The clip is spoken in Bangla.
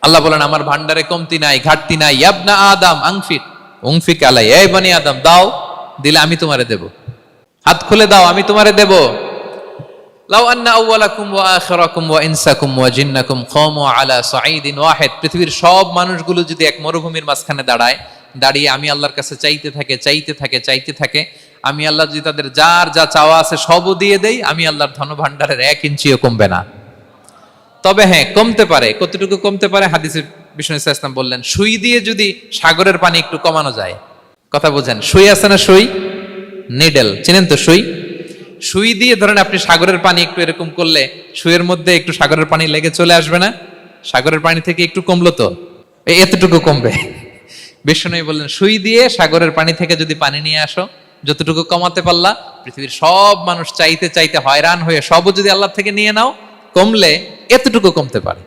আল্লাহ বলেন আমার ভান্ডারে কমতি নাই, ঘাটতি নাই। ইয়াবনা আদম আনফিক উনফিক আলাই, এই বনি আদম দাও, দিলে আমি তোমারে দেব। হাত খুলে দাও, আমি তোমারে দেব। লাউ আন্না আউওয়ালাকুম ওয়া আখিরাকুম ওয়া ইনসাকুম ওয়া জিন্নাকুম কামু আলা সাঈদিন ওয়াহিদ, পৃথিবীর সব মানুষগুলো যদি এক মরুভূমির মাঝখানে দাঁড়িয়ে আমি আল্লাহর কাছে চাইতে থাকে, আমি আল্লাহ যদি তাদের যার যা চাওয়া আছে সবও দিয়ে দেই, আমি আল্লাহর ধনভাণ্ডারের 1 ইঞ্চিও কমবে না। তবে হ্যাঁ, কমতে পারে। কতটুকু কমতে পারে? হাদিসে বিষ্ণু ইসা ইসলাম বললেন, সুই দিয়ে যদি সাগরের পানি একটু কমানো যায়। কথা বোঝেন? সুই আছে না, সুই, নিডেল, চিনেন তো সুই? সুই দিয়ে ধরেন আপনি সাগরের পানি একটু এরকম করলে সুইয়ের মধ্যে একটু সাগরের পানি লেগে চলে আসবে না? সাগরের পানি থেকে একটু কমলো তো, এতটুকু কমবে। বিষ্ণু বললেন, সুই দিয়ে সাগরের পানি থেকে যদি পানি নিয়ে আসো, যতটুকু কমাতে পারলা, পৃথিবীর সব মানুষ চাইতে হয়রান হয়ে সবও যদি আল্লাহ থেকে নিয়ে নাও, কমলে এতটুকু কমতে পারে।